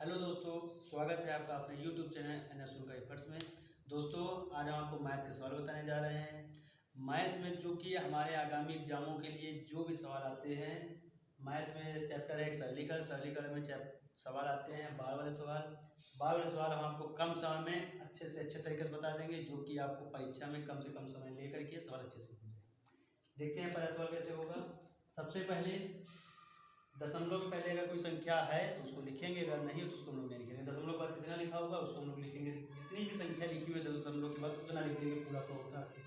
Hello दोस्तों, स्वागत है आपका अपने यूट्यूब चैनल NS का एफर्ट्स में। दोस्तों, आज हम आपको मैथ के सवाल बताने जा रहे हैं। मैथ में जो कि हमारे आगामी एग्जामों के लिए जो भी सवाल आते हैं, मैथ में चैप्टर है एक सरलीकरण में सवाल आते हैं 12 वाले सवाल हम आपको कम समय में अच्छे से अच्छे तरीके से बता देंगे, जो कि आपको परीक्षा में कम से कम समय लेकर के सवाल अच्छे से हो जाए। देखते हैं पहला सवाल कैसे होगा। सबसे पहले दशमलव के पहले अगर कोई संख्या है तो उसको लिखेंगे, अगर नहीं हो तो उसको हम लोग नहीं लिखेंगे। दशमलव के बाद कितना लिखा होगा उसको हम लोग लिखेंगे, जितनी भी संख्या लिखी हुई है दशमलव के बाद उतना लिख देंगे, पूरा को उठा के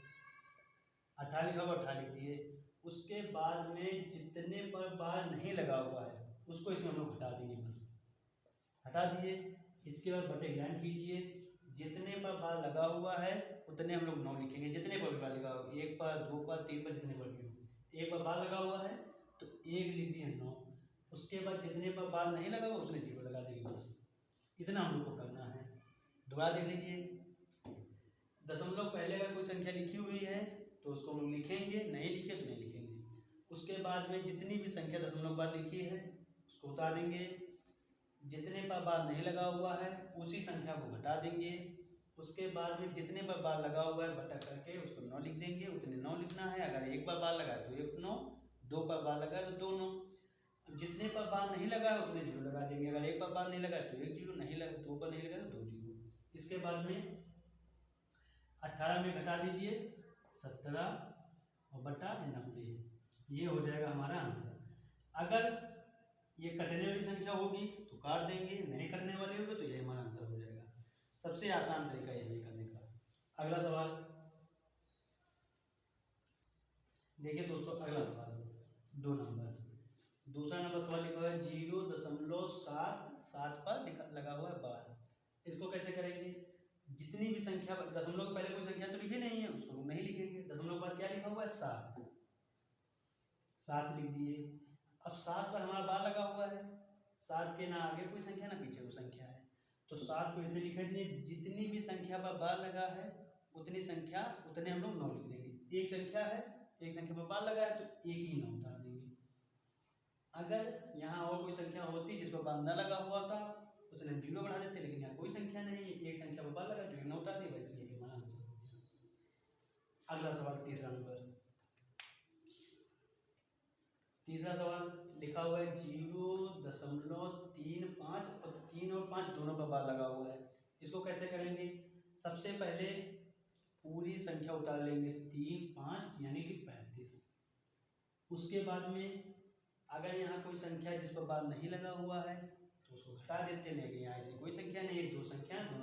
18 लिखा हुआ 18 लिख दिए। उसके बाद में जितने पर बार नहीं लगा हुआ है उसको इसमें हम लोग हटा देंगे, बस हटा दिए। इसके बाद बटे लाइन खींचिए, जितने पर बार लगा हुआ है उतने हम लोग 9 लिखेंगे। जितने पर भी बार लगा हुआ, 1 पर 2 पर 3 पर जितने पर भी हो, 1 पर बार लगा हुआ है तो 1 लिख दिए 9। उसके बाद जितने पर बार नहीं लगा हुआ उसने 0 लगा देंगे, बस इतना हम लोग को करना है। दोबारा देख लीजिए, दशमलव पहले अगर कोई संख्या लिखी हुई है तो उसको हम लोग लिखेंगे, नहीं लिखे तो नहीं लिखेंगे। उसके बाद में जितनी भी संख्या दशमलव बाद लिखी है उसको उतार देंगे, जितने पर बार नहीं लगा हुआ है उसी संख्या को घटा देंगे। उसके बाद में जितने पर बार लगा हुआ है बटा करके उसको 9 लिख देंगे, उतने 9 लिखना है। अगर 1 पर बार लगा है तो 1 9, 2 पर बार लगा है तो 2 9। जितने पर बार नहीं लगा है उतने 0 लगा देंगे। अगर 1 पर बार नहीं लगा है तो 1 0, नहीं लगा 2 पर नहीं लगा तो 2 0। इसके बाद में 18 में घटा दीजिए 17 और बटा 90, ये हो जाएगा हमारा आंसर। अगर ये कटने वाली संख्या होगी तो काट देंगे, नहीं कटने वाली होगी तो ये हमारा आंसर हो जाएगा। सबसे आसान तरीका यही करने का। अगला सवाल देखिए दोस्तों, अगला सवाल 2 नंबर, दूसरा नंबर सवाल लिखा है 0.77 पर लगा हुआ है बार। इसको कैसे करेंगे, जितनी भी संख्या, दशमलव के पहले कोई संख्या तो लिखी नहीं है उसको नहीं लिखेंगे। दशमलव के बाद क्या लिखा हुआ है 7 लिख दिए। अब 7 पर हमारा बार लगा हुआ है, 7 के ना आगे कोई संख्या ना पीछे कोई संख्या है, तो 7 को ऐसे लिखेंगे, जितनी भी संख्या पर बार लगा है उतनी संख्या उतने हम लोग 9 लिख देंगे। एक संख्या है, एक संख्या पर बार लगा है तो एक ही 9 उतार देंगे। अगर यहाँ और कोई संख्या होती जिस पर बार न लगा हुआ था उसने हम 0 बढ़ा देते, लेकिन यहाँ कोई संख्या नहीं है, एक संख्या पर बार लगा तो 1 9 उतार दिए, वैसे ये हमारा आंसर हो गया। अगला सवाल तीसरा नंबर, तीसरा सवाल लिखा हुआ है 0.35 और 3 और 5 दोनों पर बार लगा हुआ है। इसको कैसे करेंगे, सबसे पहले पूरी संख्या उतार लेंगे 3 5 यानी कि 35। उसके बाद में अगर यहाँ कोई संख्या जिस पर बार नहीं लगा हुआ है तो उसको घटा देते, लेकिन यहाँ ऐसी कोई संख्या नहीं है, दोनों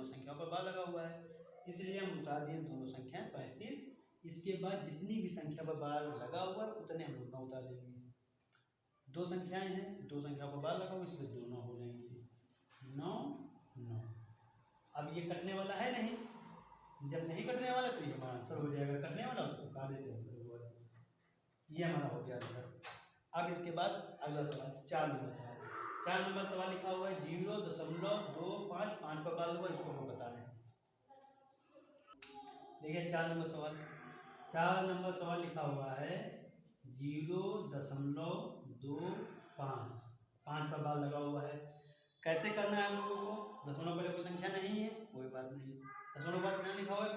संख्याओं पर बार लगा हुआ है, इसलिए हम उतार दिए दोनों संख्या 35। इसके बाद जितनी भी संख्या पर बार लगा हुआ है उतने हम लोग 9 उतार देंगे। 2 संख्याएं हैं, 2 संख्या पर बार लगा हुआ इसलिए 2 9 हो जाएंगे, 9 9। अब ये कटने वाला है नहीं, जब नहीं कटने वाला तो ये हमारा आंसर हो जाएगा, कटने वाला तो काट देते आंसर हुआ, ये हमारा हो गया आंसर। अब इसके बाद अगला सवाल 4 नंबर सवाल, 4 नंबर सवाल लिखा हुआ है 0.25 5 पर बार हुआ, इसको हम बताएं। देखिए 4 नंबर सवाल, 4 नंबर सवाल लिखा हुआ है 0.25 5 पर बार लगा हुआ है। कैसे करना है हम लोगों को, दशमलव पहले कोई संख्या नहीं है कोई बात नहीं, दशमलव बाद कितना लिखा हुआ है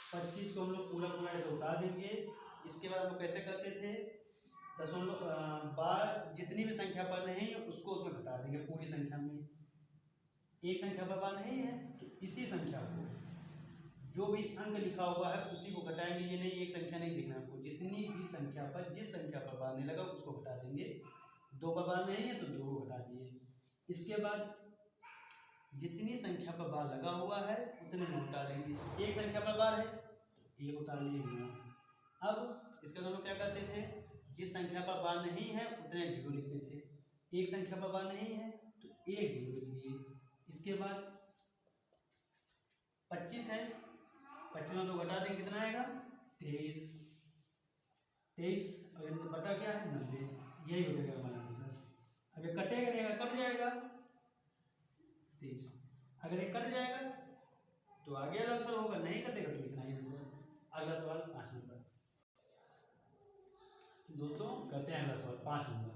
25 को हम लोग पूरा पूरा ऐसे उतार देंगे। इसके बाद हम लोग कैसे करते थे, दशमलव बार जितनी भी संख्या पर नहीं है उसको उसमें घटा देंगे पूरी संख्या में। एक संख्या पर बार नहीं है तो इसी संख्या को जो भी अंक लिखा हुआ है उसी को घटाएंगे, ये नहीं एक संख्या नहीं देखना आपको, जितनी भी संख्या पर जिस संख्या पर बार नहीं लगा उसको घटा देंगे। 2 पर बार नहीं है तो 2 को घटा दिए। इसके बाद जितनी संख्या पर बार लगा हुआ है उतने 9 उतारेंगे। एक संख्या पर बार है तो 1 उतार लिए 9। अब इसके बाद हम लोग क्या करते थे, जिस संख्या पर बार नहीं है उतने 0 लिखते थे, एक संख्या पर बार नहीं है तो 1 0 लिख दिए। इसके बाद 25 है, 25 में 2 घटा देंगे कितना आएगा 23 और बटा क्या है 90, यही हो जाएगा हमारा आंसर। अब ये कटेगा नहीं, अगर कट जाएगा 23, अगर ये कट जाएगा तो आगे वाला आंसर होगा, नहीं कटेगा तो इतना ही आंसर। अगला सवाल 5 नंबर, दोस्तों करते हैं अगला सवाल 5 नंबर।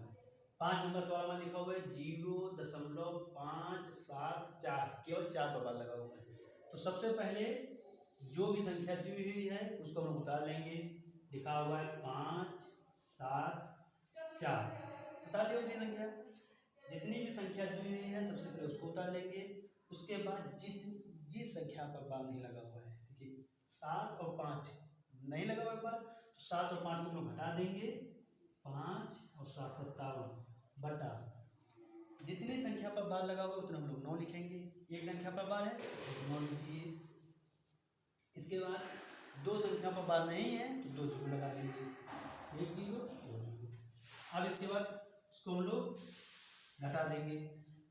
5 नंबर सवाल में लिखा हुआ है 0.5 केवल 4 पर बार लगा हुआ है। तो सबसे पहले जो भी संख्या दी हुई है उसको हम उतार लेंगे। लिखा हुआ है 5 7 4, उतार लिया उतनी संख्या। जितनी भी संख्या दी हुई है सबसे पहले उसको उतार लेंगे। उसके बाद जिस संख्या पर बार नहीं लगा हुआ है, देखिए 7 और 5 नहीं लगा हुआ है बार, तो 7 और 5 को हम लोग घटा देंगे। 5 और 7 57 बटा जितनी संख्या पर बार लगा हुआ है उतना हम लोग 9 लिखेंगे। एक संख्या पर बार है तो 9 लिख दिए। इसके बाद दो संख्या पर बार नहीं है तो 2 जीरो लगा देंगे, 1 जीरो 2 जीरो। अब इसके बाद इसको हम लोग घटा देंगे।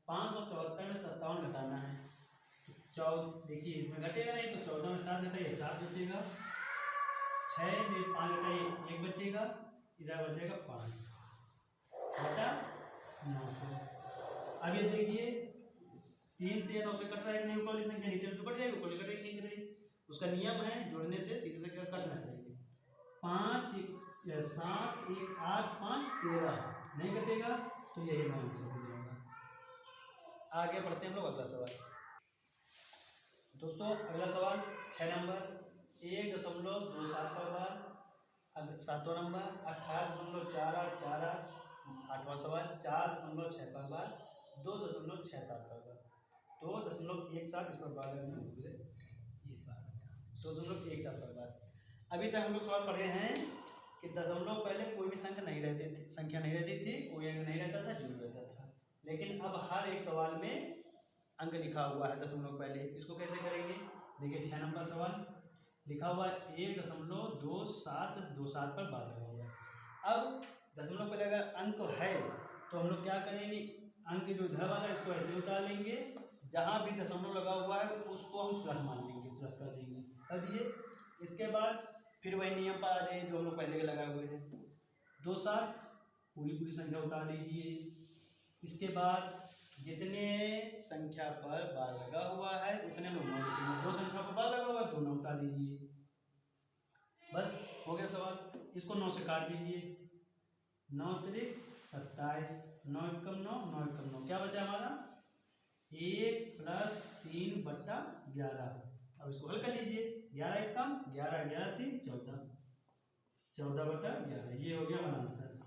574 में 57 घटाना है तो देखिए इसमें घटेगा नहीं, तो 14 में 7 घटाइए 7 बचेगा। 6 में 5 घटाइए 1 बचेगा, इधर बचेगा 5 बटा 900। अब ये देखिए 3 से 9 से कट रहा है नहीं, ऊपर वाली संख्या नीचे तो कट जाएगी, ऊपर वाली कटेगी नहीं कटेगी। उसका नियम है जोड़ने से 3 से कटना चाहिए। 5 7 1 8 5 13 नहीं कटेगा तो यही आंसर हो जाएगा। आगे बढ़ते हैं हम लोग अगला सवाल। दोस्तों अगला सवाल 6 नंबर 1.27 पर बार। 7वां नंबर 18.4848। 8वां सवाल 4.6 पर बार। 2.67 पर बार। 2.17 इस पर बार लगने भूल गए, ये बार 2.17 पर बार। अभी तक हम लोग सवाल पढ़े हैं कि दशमलव पहले कोई भी संख्या नहीं रहती थी, कोई अंक नहीं रहता था, जीरो रहता था। लेकिन अब हर एक सवाल में अंक लिखा हुआ है दशमलव पहले। इसको कैसे करेंगे, देखिए 6 नंबर सवाल लिखा हुआ है 1.2727 पर बार लगा हुआ है। अब दशमलव पहले अगर अंक है तो हम लोग क्या करेंगे, अंक जो इधर वाला है इसको ऐसे उतार लेंगे, जहाँ भी दशमलव लगा हुआ है उसको हम प्लस मान लेंगे, प्लस कर देंगे, कर दिए। इसके बाद फिर वही नियम पर आ जाइए जो हम लोग पहले के लगाए हुए हैं। 2 7 पूरी संख्या उतार लीजिए। इसके बाद जितने संख्या पर बार लगा हुआ है उतने में 9 लिखेंगे। 2 संख्या पर बार लगा हुआ है 2 9 उतार लीजिए, बस हो गया सवाल। इसको 9 से काट दीजिए। 9 3 27, 9 एकम 9, 9 एकम 9, क्या बचा हमारा 1 + 3 बटा 11। अब इसको हल कर लीजिए। 11 एकम 11, 11 3 14, 14 बटा 11, ये हो गया हमारा आंसर।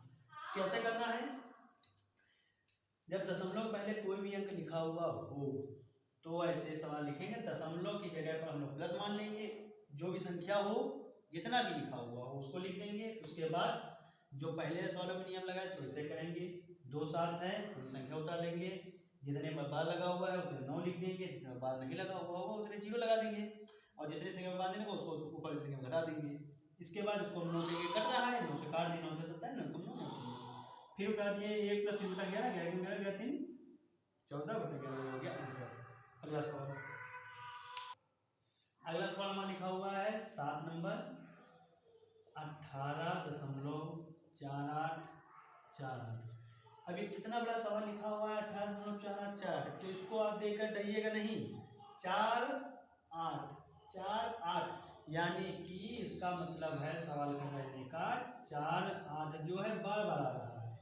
कैसे करना है, जब दशमलव पहले कोई भी अंक लिखा हुआ हो तो ऐसे सवाल लिखेंगे। दशमलव की जगह पर हम लोग प्लस मान लेंगे, जो भी संख्या हो जितना भी लिखा हुआ हो उसको लिख देंगे। उसके बाद जो पहले सवालों में नियम लगाए तो ऐसे करेंगे। 2 7 है पूरी संख्या उतार लेंगे, जितने पर बार लगा हुआ है उतने 9 लिख देंगे, जितने बार नहीं लगा हुआ होगा उतने 0 लगा देंगे, और जितने संख्या में बार नहीं लगा उसको ऊपर की संख्या में घटा देंगे। इसके बाद इसको 9 से कट रहा है, 9 से काट दिए, 9 से 27, 9 कम 9, फिर उतार दिए। 1 + 3 बटा 11, 11 कम 11 3 14 बटा 11 हो गया आंसर। अगला सवाल हमारा लिखा हुआ है 7 नंबर 18.4848। अभी कितना बड़ा सवाल लिखा हुआ है 18.4848, तो इसको आप देखकर डरिएगा नहीं। 4 8 4 8 यानी कि इसका मतलब है सवाल करने का 4 8 जो है बार बार आ रहा है,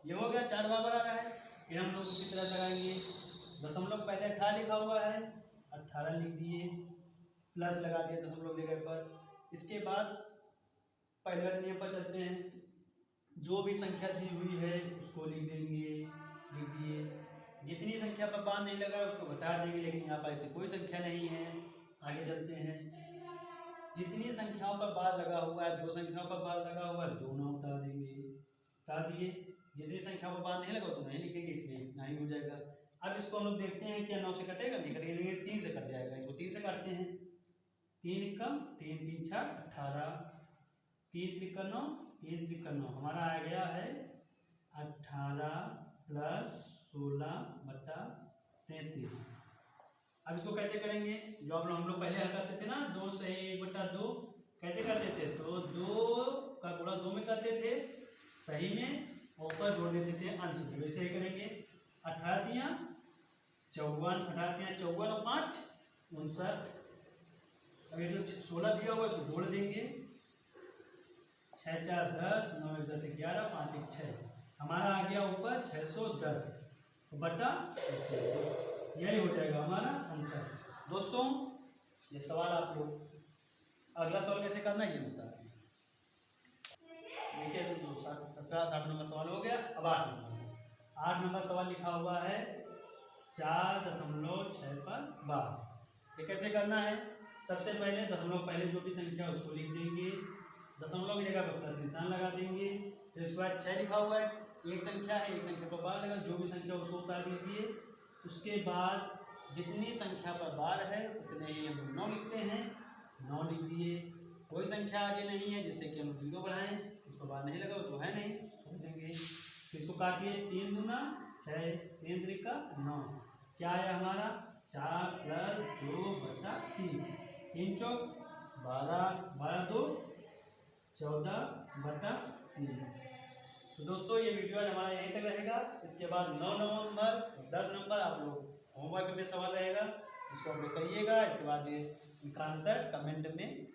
ये हो गया 4 बार आ रहा है। फिर हम लोग उसी तरह लगाएंगे। दशमलव पहले 18 लिखा हुआ है, 18 लिख दिए, प्लस लगा दिया दशमलव जगह पर। इसके बाद पहले वाले नियम पर चलते हैं, जो भी संख्या दी हुई है उसको लिख देंगे, लिख दिए। जितनी संख्या पर बार नहीं लगा उसको घटा देंगे, लेकिन यहाँ पर ऐसे कोई संख्या नहीं है। आगे चलते हैं। जितनी संख्याओं पर बार लगा हुआ है, 2 संख्याओं पर बार लगा हुआ है 2 9 उतार देंगे, उतार दिए। जितनी संख्या पर बार नहीं लगा तो नहीं लिखेंगे, इसलिए इतना ही हो जाएगा। अब इसको हम लोग देखते हैं क्या 9 से कटेगा, नहीं कटेगा, लेकिन 3 से कट जाएगा। इसको 3 से काटते हैं। 3 एकम 3 3 6 18, 3 त्रिक 9, 3 त्रिक 9, हमारा आ गया है 18 + 16 बटा 33। अब इसको कैसे करेंगे, जो हम लोग पहले हल करते थे ना, 2 से 1 बटा 2 कैसे करते थे, तो 2 का गुणा 2 में करते थे सही में, ऊपर जोड़ देते थे अंश में, वैसे ही करेंगे। 18 तियां 54, 18 तियां 54 और 5 59। अब ये जो 16 दिया हुआ इसको जोड़ देंगे। 6 4 10, 9 1 10 11, 5 1 6, हमारा आ गया ऊपर 610 बटा 33। यही हो जाएगा हमारा आंसर। दोस्तों ये सवाल आप लोग अगला सवाल कैसे करना है ये बता दें। देखिए दोस्तों 7 नंबर सवाल हो गया। अब 8 नंबर सवाल लिखा हुआ है 4.6 पर 12। ये कैसे करना है? सबसे पहले दशमलव पहले जो भी संख्या उसको लिख देंगे, दशमलव की जगह पर प्लस निशान लगा देंगे। फिर उसके बाद 6 लिखा हुआ है, एक संख्या है, एक संख्या पर बार लगा, जो भी संख्या उसको उतार दीजिए। उसके बाद जितनी संख्या पर बार है उतने ही हम 9 लिखते हैं, 9 लिख दिए। कोई संख्या आगे नहीं है जिससे कि हम 0 बढ़ाएं, इस पर बार नहीं लगा तो है नहीं, छोड़ देंगे। इसको काटिए, 3 दूना 6, 3 त्रिका 9, क्या है हमारा 4 + 2/3, 3 चौक 12, 12 2 14/3। तो दोस्तों ये वीडियो हमारा यहीं तक रहेगा। इसके बाद 9 नंबर 10 नंबर आप लोग होमवर्क में सवाल रहेगा, इसको आप लोग करिएगा। इसके बाद इनका आंसर कमेंट में